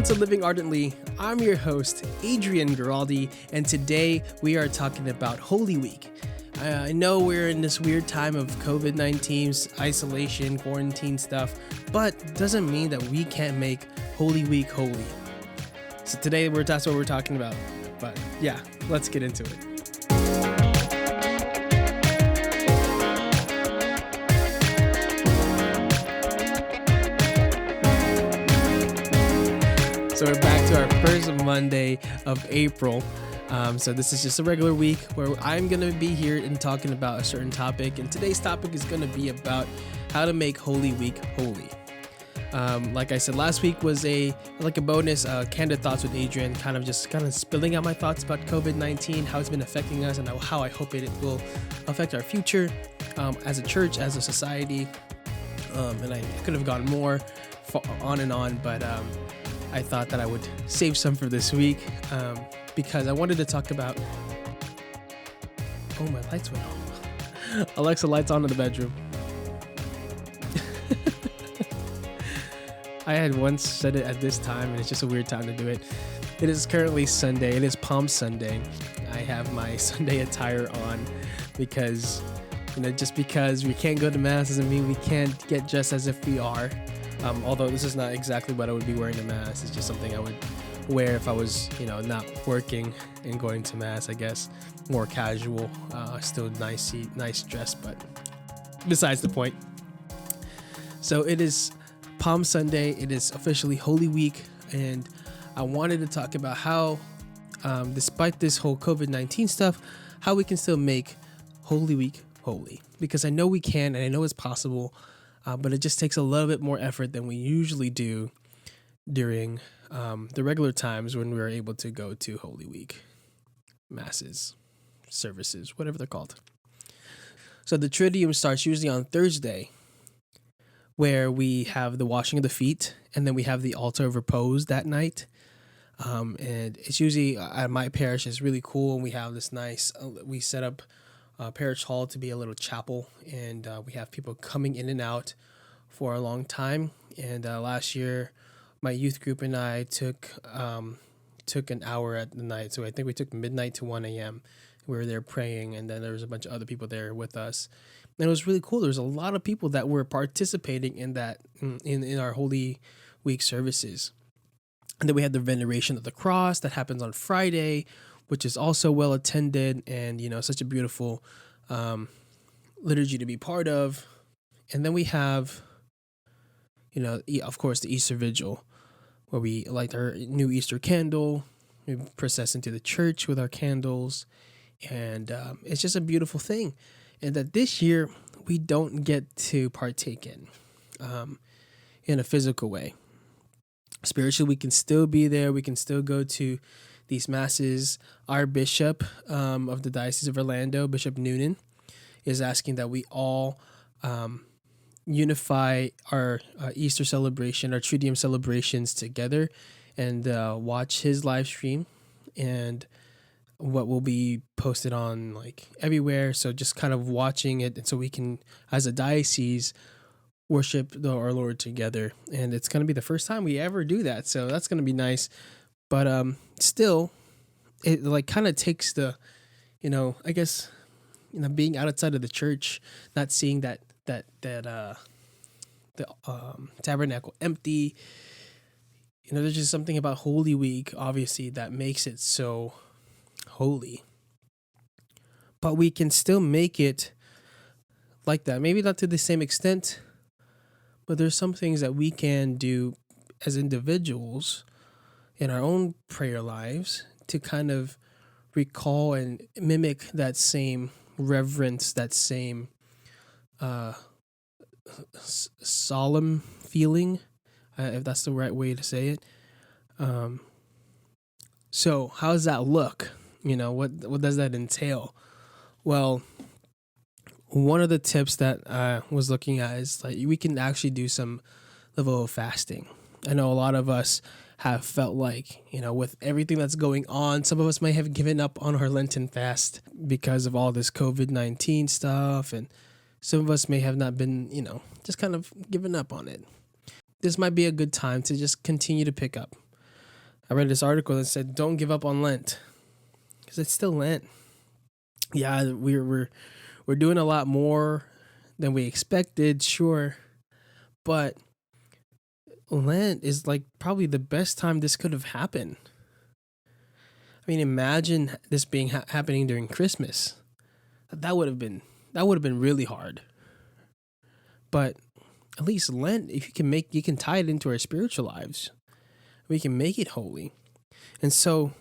Welcome to Living Ardently. I'm your host, Adrian Giraldi, and today we are talking about Holy Week. I know we're in this weird time of COVID-19, isolation, quarantine stuff, but it doesn't mean that we can't make Holy Week holy. So today that's what we're talking about. But yeah, let's get into it. So we're back to our first Monday of April. So this is just a regular week where I'm going to be here and talking about a certain topic. And today's topic is going to be about how to make Holy Week holy. Like I said, last week was a bonus candid thoughts with Adrian, kind of spilling out my thoughts about COVID-19, how it's been affecting us, and how I hope it will affect our future as a church, as a society. And I could have gone more on and on, but I thought that I would save some for this week because I wanted to talk about... Oh, my lights went on. Alexa, lights on in the bedroom. I had once said it at this time, and it's just a weird time to do it. It is currently Sunday. It is Palm Sunday. I have my Sunday attire on because, just because we can't go to Mass doesn't mean we can't get dressed as if we are. Although this is not exactly what I would be wearing to Mass. It's just something I would wear if I was, not working and going to Mass, I guess. More casual, still nice dress, but besides the point. So it is Palm Sunday. It is officially Holy Week, and I wanted to talk about how, despite this whole COVID-19 stuff, how we can still make Holy Week holy. Because I know we can, and I know it's possible, but it just takes a little bit more effort than we usually do during the regular times when we are able to go to Holy Week masses, services, whatever they're called. So the Triduum starts usually on Thursday, where we have the washing of the feet, and then we have the altar of repose that night. And it's usually at my parish. It's really cool, and we have this nice. We set up parish hall to be a little chapel, and we have people coming in and out for a long time. And last year, my youth group and I took an hour at the night. So I think we took midnight to 1 a.m. We were there praying, and then there was a bunch of other people there with us. And it was really cool. There's a lot of people that were participating in that in our Holy Week services. And then we had the veneration of the cross that happens on Friday, which is also well attended, and such a beautiful liturgy to be part of. And then we have, of course, the Easter Vigil, where we light our new Easter candle. We process into the church with our candles, and it's just a beautiful thing. And that this year we don't get to partake in a physical way. Spiritually, we can still be there. We can still go to these masses. Our bishop of the Diocese of Orlando, Bishop Noonan, is asking that we all unify our Easter celebration, our Triduum celebrations together, and watch his live stream, and what will be posted on everywhere. So just kind of watching it, and so we can, as a diocese, worship our Lord together. And it's going to be the first time we ever do that, so that's going to be nice. But still, it kind of takes the, I guess, being outside of the church, not seeing the tabernacle empty. There's just something about Holy Week, obviously, that makes it so holy. But we can still make it like that. Maybe not to the same extent, but there's some things that we can do as individuals in our own prayer lives to kind of recall and mimic that same reverence, that same solemn feeling, if that's the right way to say it. So how does that look? What does that entail? Well, one of the tips that I was looking at is we can actually do some level of fasting. I know a lot of us have felt like, with everything that's going on, some of us may have given up on our Lenten fast because of all this COVID-19 stuff, and some of us may have not been, just kind of given up on it. This might be a good time to just continue to pick up. I read this article that said, don't give up on Lent, because it's still Lent. Yeah, we're doing a lot more than we expected, sure, but Lent is like probably the best time this could have happened. I mean, imagine this being happening during Christmas. That would have been really hard. But at least Lent, if you can tie it into our spiritual lives. We can make it holy. And so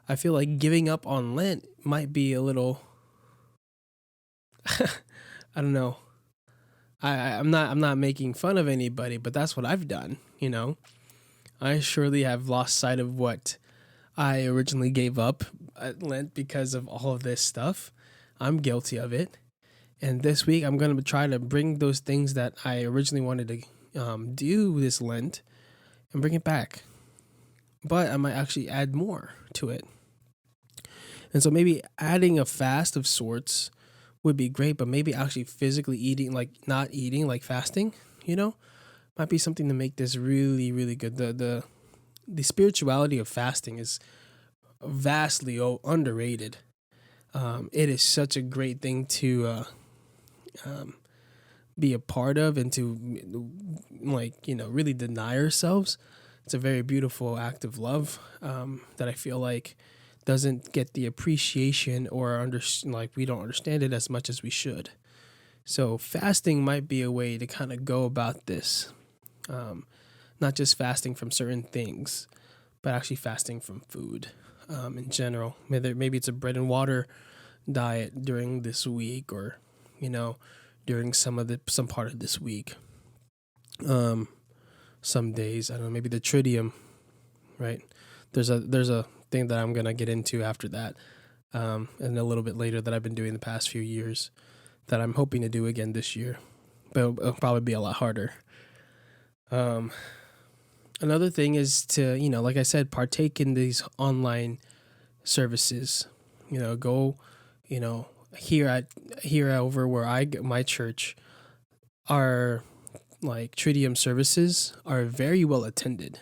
I feel like giving up on Lent might be a little I don't know. I'm not making fun of anybody, but that's what I've done, you know. I surely have lost sight of what I originally gave up at Lent because of all of this stuff. I'm guilty of it. And this week I'm going to try to bring those things that I originally wanted to do this Lent and bring it back. But I might actually add more to it. And so maybe adding a fast of sorts would be great, but maybe actually physically eating, like not eating, like fasting, you know, might be something to make this really, really good. The spirituality of fasting is vastly underrated. It is such a great thing to be a part of and to, like, you know, really deny ourselves. It's a very beautiful act of love that I feel like doesn't get the appreciation or we don't understand it as much as we should. So fasting might be a way to kind of go about this. Not just fasting from certain things, but actually fasting from food in general. Maybe it's a bread and water diet during this week, or, you know, during some part of this week. Some days, I don't know, maybe the Triduum, right? There's a thing that I'm gonna get into after that, and a little bit later, that I've been doing the past few years, that I'm hoping to do again this year, but it'll probably be a lot harder. Another thing is to, you know, like I said, partake in these online services. You know, go, you know, here over where my church, our like Triduum services are very well attended.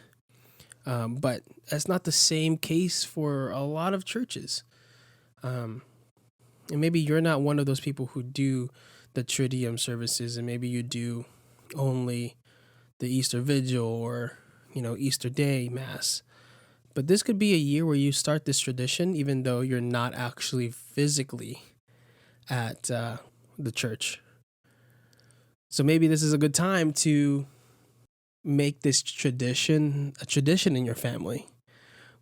But that's not the same case for a lot of churches. And maybe you're not one of those people who do the Triduum services, and maybe you do only the Easter Vigil or, you know, Easter Day Mass. But this could be a year where you start this tradition, even though you're not actually physically at the church. So maybe this is a good time to make this tradition a tradition in your family,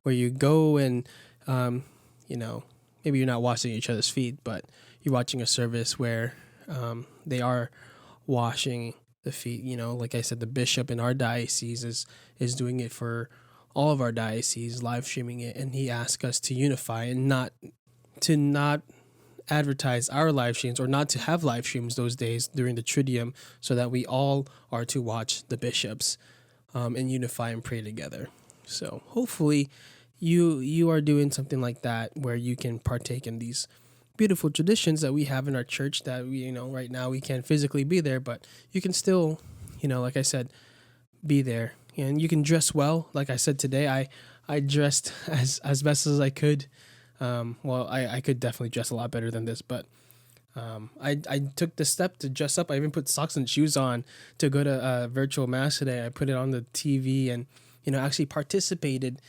where you go and, you know, maybe you're not washing each other's feet, but you're watching a service where they are washing the feet. You know, like I said, the bishop in our diocese is doing it for all of our dioceses, live streaming it, and he asked us to unify and not advertise our live streams, or not to have live streams those days during the Triduum, so that we all are to watch the bishops and unify and pray together. So hopefully you are doing something like that, where you can partake in these beautiful traditions that we have in our church, that we, you know, right now we can't physically be there, but you can still, you know, like I said, be there. And you can dress well. Like I said today, I dressed as best as I could. I could definitely dress a lot better than this, but I took the step to dress up. I even put socks and shoes on to go to virtual mass today. I put it on the TV and, you know, actually participated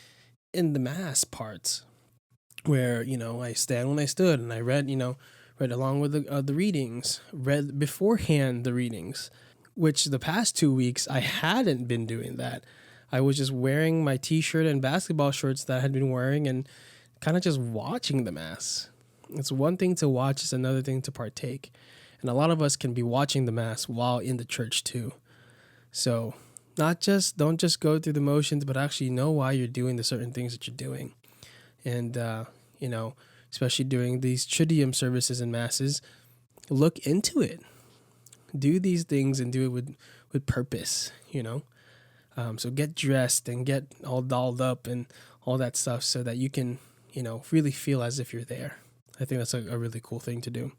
in the mass parts, where, you know, I stand when I stood, and I read along with the readings, read beforehand the readings, which the past 2 weeks I hadn't been doing that. I was just wearing my t-shirt and basketball shorts that I had been wearing, and kind of just watching the mass. It's one thing to watch, it's another thing to partake. And a lot of us can be watching the mass while in the church too. So don't just go through the motions, but actually know why you're doing the certain things that you're doing. And, you know, especially during these Triduum services and masses, look into it. Do these things and do it with purpose, you know. So get dressed and get all dolled up and all that stuff, so that you can, you know, really feel as if you're there. I think that's a really cool thing to do.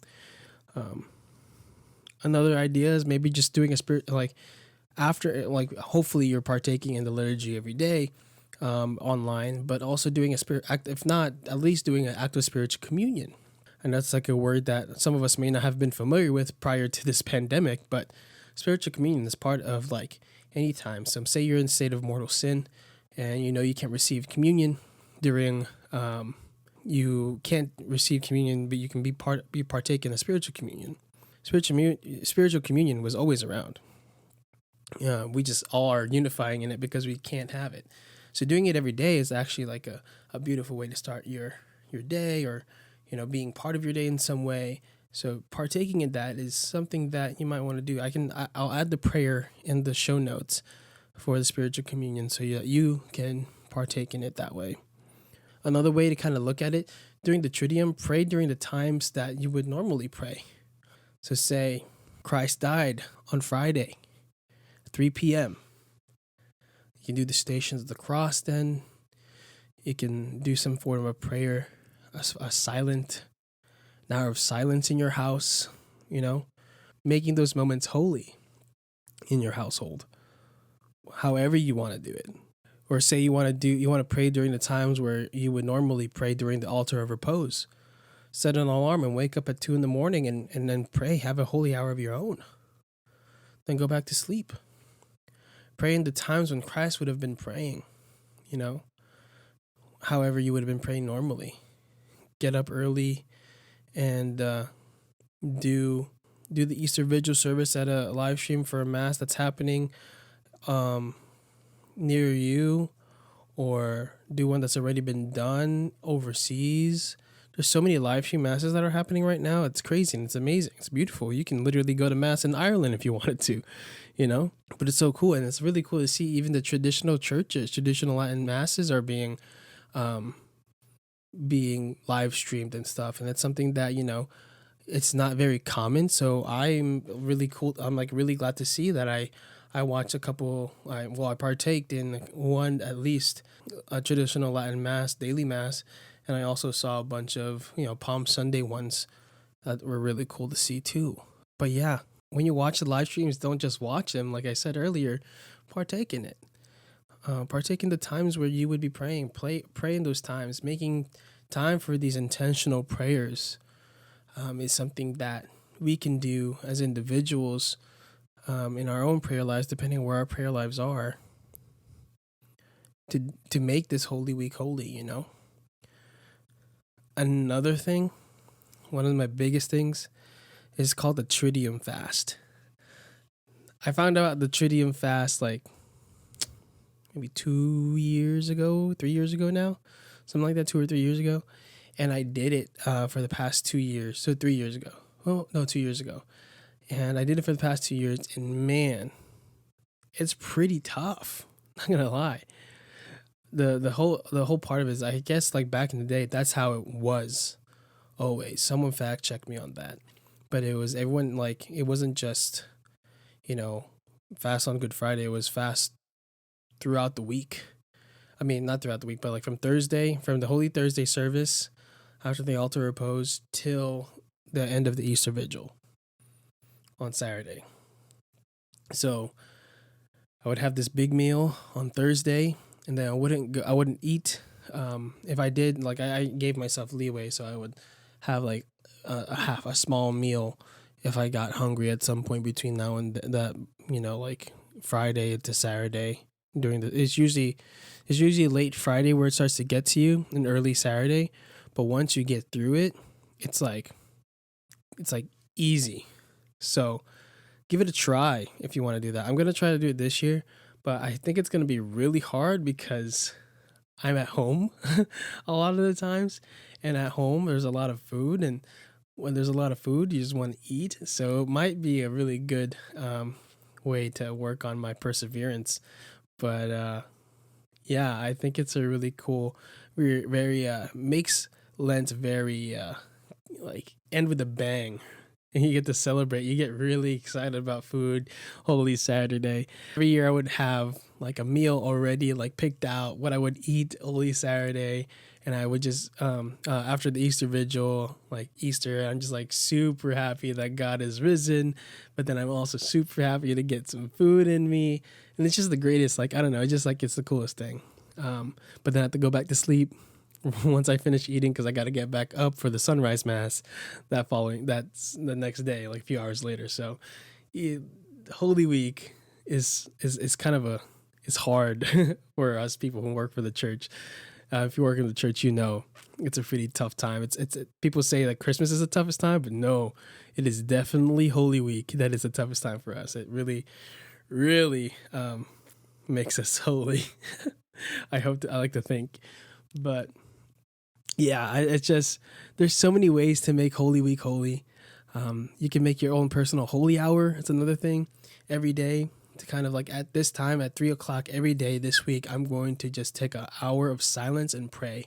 Another idea is maybe just doing a spirit, like after, like hopefully you're partaking in the liturgy every day. online, but also doing a spirit act, if not at least doing an act of spiritual communion. And that's like a word that some of us may not have been familiar with prior to this pandemic, but spiritual communion is part of like any time. So say you're in a state of mortal sin and you know you can't receive communion during you can't receive communion, but you can be partake in a spiritual communion. Spiritual communion was always around. We just all are unifying in it because we can't have it. So doing it every day is actually like a beautiful way to start your day, or being part of your day in some way. So partaking in that is something that you might want to do. I'll add the prayer in the show notes for the spiritual communion so that you can partake in it that way. Another way to kind of look at it, during the Triduum, pray during the times that you would normally pray. So say Christ died on Friday, 3 p.m. You can do the Stations of the Cross then. You can do some form of prayer, an hour of silence in your house, making those moments holy in your household, however you want to do it. Or say you want to pray during the times where you would normally pray during the altar of repose. Set an alarm and wake up at 2 a.m. and then pray, have a holy hour of your own. Then go back to sleep. Pray in the times when Christ would have been praying, however you would have been praying normally. Get up early and do the Easter Vigil service at a live stream for a Mass that's happening near you, or do one that's already been done overseas. There's so many live stream masses that are happening right now. It's crazy and it's amazing. It's beautiful. You can literally go to Mass in Ireland if you wanted to, but it's so cool. And it's really cool to see even the traditional churches, traditional Latin Masses are being live streamed and stuff. And it's something that, it's not very common. So I'm really cool. I'm like really glad to see that I watched a couple, I partaked in one, at least a traditional Latin Mass, daily Mass. And I also saw a bunch of, Palm Sunday ones that were really cool to see too. But yeah, when you watch the live streams, don't just watch them. Like I said earlier, partake in it. Partake in the times where you would be praying. Pray in those times. Making time for these intentional prayers is something that we can do as individuals in our own prayer lives, depending on where our prayer lives are, to make this Holy Week holy, Another thing, one of my biggest things, is called the Triduum fast. I found out the Triduum fast like maybe 2 years ago, 3 years ago now, something like that, 2 or 3 years ago. And I did it for the past 2 years. So 3 years ago. Oh, no, 2 years ago. And I did it for the past 2 years. And man, it's pretty tough. Not going to lie. The whole part of it is, I guess, like back in the day, that's how it was always. Someone fact checked me on that. But it was everyone, like, it wasn't just, fast on Good Friday. It was fast throughout the week. I mean, not throughout the week, but like from the Holy Thursday service after the altar repose till the end of the Easter Vigil on Saturday. So I would have this big meal on Thursday, and then I wouldn't eat. If I did, like I gave myself leeway, so I would have like a small meal if I got hungry at some point between now and that, like Friday to Saturday. It's usually late Friday where it starts to get to you, and early Saturday. But once you get through it, it's like easy. So give it a try if you want to do that. I'm going to try to do it this year, but I think it's going to be really hard because I'm at home a lot of the times. And at home, there's a lot of food. And when there's a lot of food, you just want to eat. So it might be a really good way to work on my perseverance. But yeah, I think it's a really cool, very makes Lent very end with a bang. And you get to celebrate. You get really excited about food. Holy Saturday. Every year I would have like a meal already like picked out what I would eat Holy Saturday. And I would just, after the Easter Vigil, like Easter, I'm just like super happy that God is risen. But then I'm also super happy to get some food in me. And it's just the greatest, like, I don't know, it's just like, it's the coolest thing. But then I have to go back to sleep once I finish eating because I got to get back up for the sunrise mass that's the next day, like a few hours later. So Holy Week is kind of it's hard for us people who work for the church. If you work in the church, it's a pretty tough time. People say that Christmas is the toughest time, but no, it is definitely Holy Week that is the toughest time for us. It really, really makes us holy. I like to think, but yeah, it's just there's so many ways to make Holy Week holy. You can make your own personal holy hour. It's another thing every day. To kind of like at this time at 3:00 every day this week, I'm going to just take an hour of silence and pray.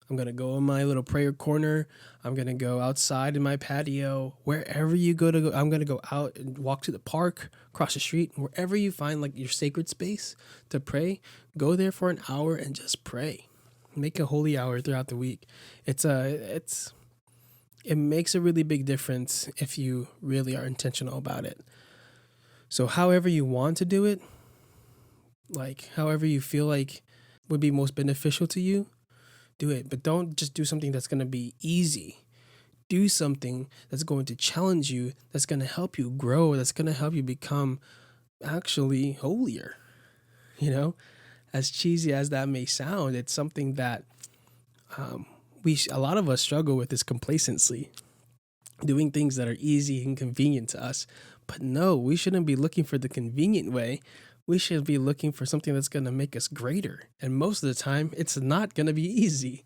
I'm going to go in my little prayer corner. I'm going to go outside in my patio. Wherever you go, I'm going to go out and walk to the park, across the street, wherever you find like your sacred space to pray. Go there for an hour and just pray. Make a holy hour throughout the week. It makes a really big difference if you really are intentional about it. So however you want to do it, like however you feel like would be most beneficial to you, do it. But don't just do something that's going to be easy. Do something that's going to challenge you, that's going to help you grow, that's going to help you become actually holier. As cheesy as that may sound, it's something that a lot of us struggle with is complacency. Doing things that are easy and convenient to us. But no, we shouldn't be looking for the convenient way. We should be looking for something that's going to make us greater. And most of the time, it's not going to be easy.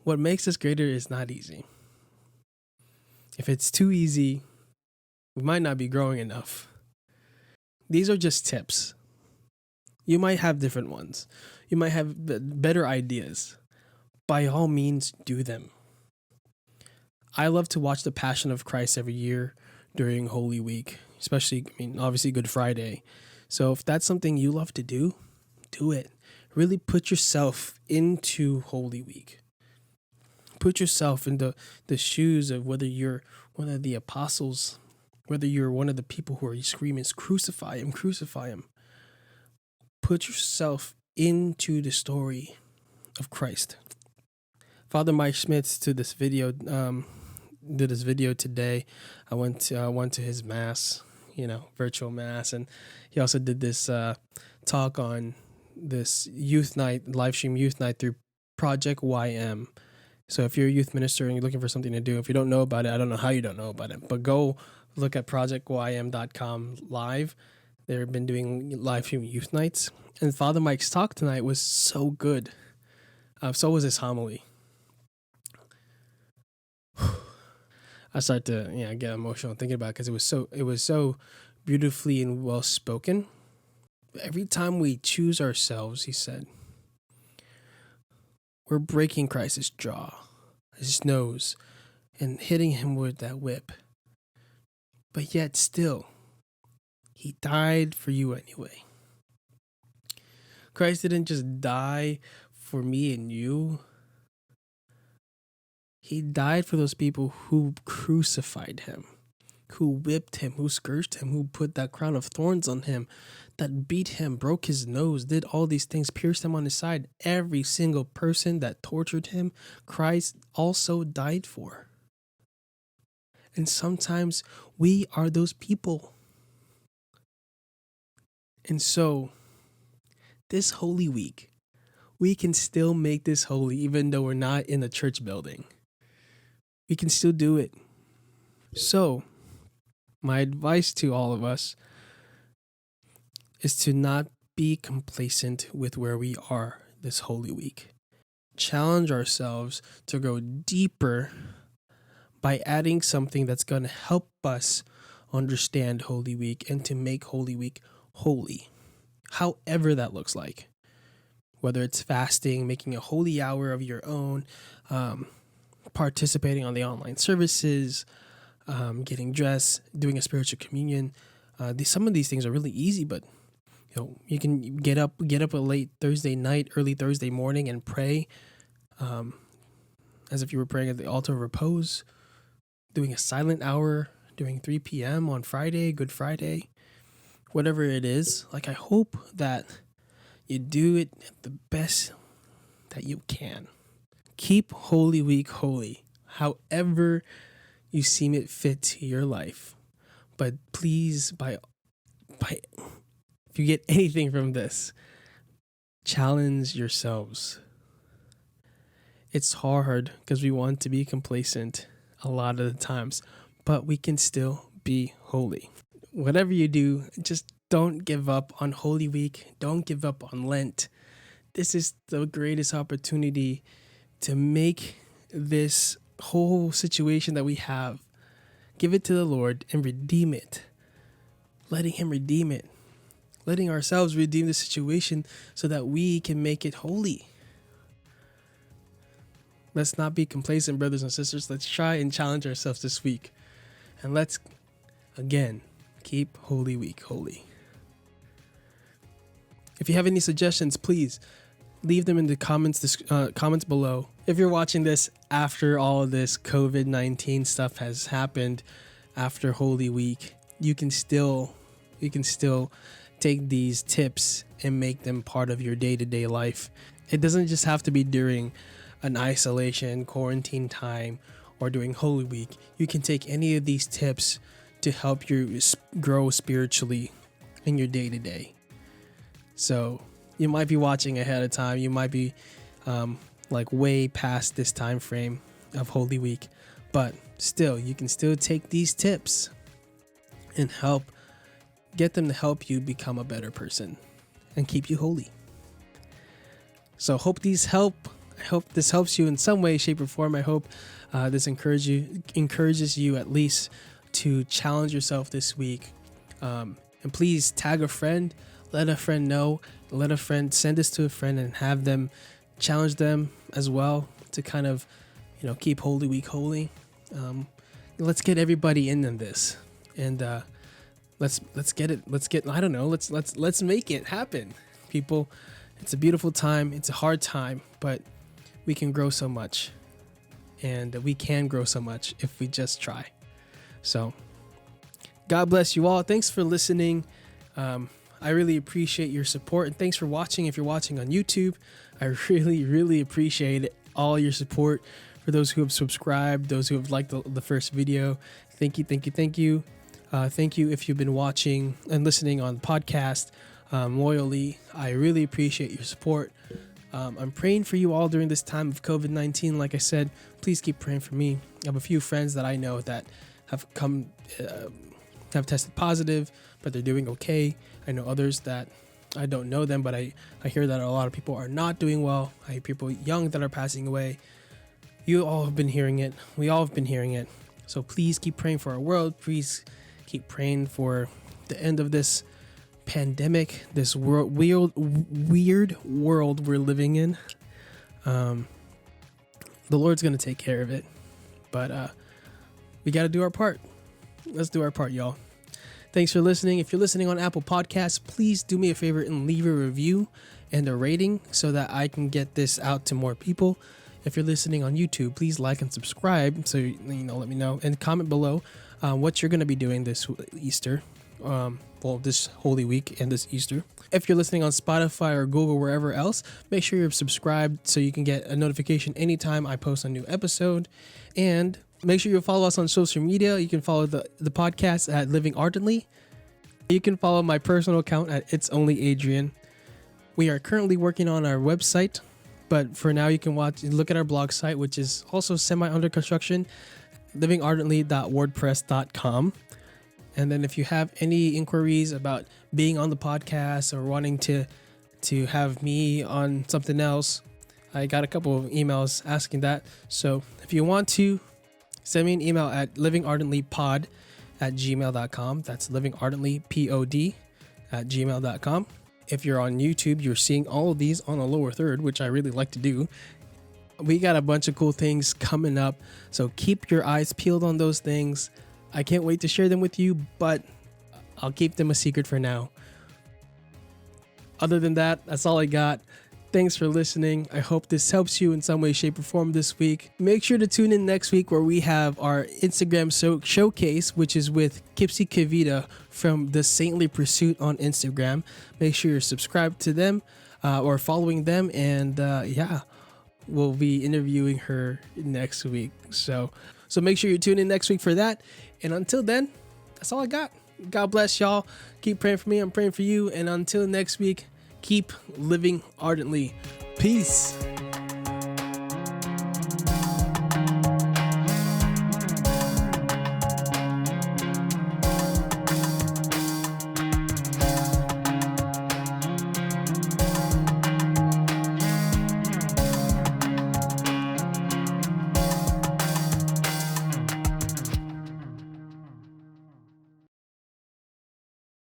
What makes us greater is not easy. If it's too easy, we might not be growing enough. These are just tips. You might have different ones. You might have better ideas. By all means, do them. I love to watch The Passion of Christ every year during Holy Week, especially, obviously Good Friday. So if that's something you love to do, do it. Really put yourself into Holy Week. Put yourself in the shoes of whether you're one of the apostles, whether you're one of the people who are screaming, crucify him, crucify him. Put yourself into the story of Christ. Father Mike Schmitz did this video today. I went to his mass, virtual mass, and he also did this talk on this youth night, live stream youth night through Project YM. So if you're a youth minister and you're looking for something to do, if you don't know about it, I don't know how you don't know about it, but go look at projectym.com live. They've been doing live stream youth nights, and Father Mike's talk tonight was so good. So was his homily. I start to get emotional thinking about it because it was so beautifully and well spoken. Every time we choose ourselves, he said, we're breaking Christ's jaw, his nose, and hitting him with that whip. But yet still, he died for you anyway. Christ didn't just die for me and you. He died for those people who crucified him, who whipped him, who scourged him, who put that crown of thorns on him, that beat him, broke his nose, did all these things, pierced him on his side. Every single person that tortured him, Christ also died for. And sometimes we are those people. And so, this Holy Week, we can still make this holy even though we're not in a church building. We can still do it. So, my advice to all of us is to not be complacent with where we are this Holy Week. Challenge ourselves to go deeper by adding something that's going to help us understand Holy Week and to make Holy Week holy. However that looks like. Whether it's fasting, making a holy hour of your own, participating on the online services, getting dressed, doing a spiritual communion. Some of these things are really easy, but you can get up a late Thursday night, early Thursday morning, and pray, as if you were praying at the altar of repose. Doing a silent hour, doing 3 p.m. on Friday, Good Friday, whatever it is. Like I hope that You do it the best that you can. Keep Holy Week holy, however you seem it fit to your life. But please, by if you get anything from this, challenge yourselves. It's hard because we want to be complacent a lot of the times, but we can still be holy. Whatever you do, just don't give up on Holy Week. Don't give up on Lent. This is the greatest opportunity to make this whole situation that we have, give it to the Lord and redeem it. Letting Him redeem it. Letting ourselves redeem the situation so that we can make it holy. Let's not be complacent, brothers and sisters. Let's try and challenge ourselves this week. And let's, again, keep Holy Week holy. If you have any suggestions, please leave them in the comments below. If you're watching this after all of this COVID-19 stuff has happened, after Holy Week, you can still take these tips and make them part of your day-to-day life. It doesn't just have to be during an isolation, quarantine time, or during Holy Week. You can take any of these tips to help you grow spiritually in your day-to-day. So you might be watching ahead of time. You might be way past this time frame of Holy Week, but still, you can still take these tips and get them to help you become a better person and keep you holy. So I hope this helps you in some way, shape, or form. I hope this encourages you at least to challenge yourself this week. And please tag a friend, let a friend know, send this to a friend and have them challenge them as well to kind of, keep Holy Week holy. Let's get everybody in on this, and let's make it happen, people. It's a beautiful time. It's a hard time, but we can grow so much, and we can grow so much if we just try. So God bless you all. Thanks for listening. I really appreciate your support, and thanks for watching. If you're watching on YouTube, I really, really appreciate it, all your support. For those who have subscribed, those who have liked the first video, thank you. Thank you if you've been watching and listening on the podcast loyally. I really appreciate your support. I'm praying for you all during this time of COVID-19. Like I said, please keep praying for me. I have a few friends that I know that have tested positive, but they're doing okay. I know others that I don't know them, but I hear that a lot of people are not doing well. I hear people young that are passing away. You all have been hearing it. We all have been hearing it. So please keep praying for our world. Please keep praying for the end of this pandemic, this weird world we're living in. The Lord's going to take care of it. But we got to do our part. Let's do our part, y'all. Thanks for listening. If you're listening on Apple Podcasts, please do me a favor and leave a review and a rating so that I can get this out to more people. If you're listening on YouTube, please like and subscribe. So, let me know and comment below what you're going to be doing this Easter. This Holy Week and this Easter. If you're listening on Spotify or Google, wherever else, make sure you're subscribed so you can get a notification anytime I post a new episode. And make sure you follow us on social media. You can follow the podcast at Living Ardently. You can follow my personal account at It's Only Adrian. We are currently working on our website, but for now you can look at our blog site, which is also under construction, livingardently.wordpress.com. And then if you have any inquiries about being on the podcast or wanting to have me on something else, I got a couple of emails asking that. So if you want to, send me an email at livingardentlypod@gmail.com. That's livingardentlypod@gmail.com. If you're on YouTube, you're seeing all of these on the lower third, which I really like to do. We got a bunch of cool things coming up, so keep your eyes peeled on those things. I can't wait to share them with you, but I'll keep them a secret for now. Other than that, that's all I got. Thanks for listening. I hope this helps you in some way, shape, or form this week. Make sure to tune in next week where we have our Instagram showcase, which is with Kipsy Kavita from The Saintly Pursuit on Instagram. Make sure you're subscribed to them. or following them. And yeah, we'll be interviewing her next week. So make sure you tune in next week for that. And until then, that's all I got. God bless y'all. Keep praying for me. I'm praying for you. And until next week, keep living ardently. Peace.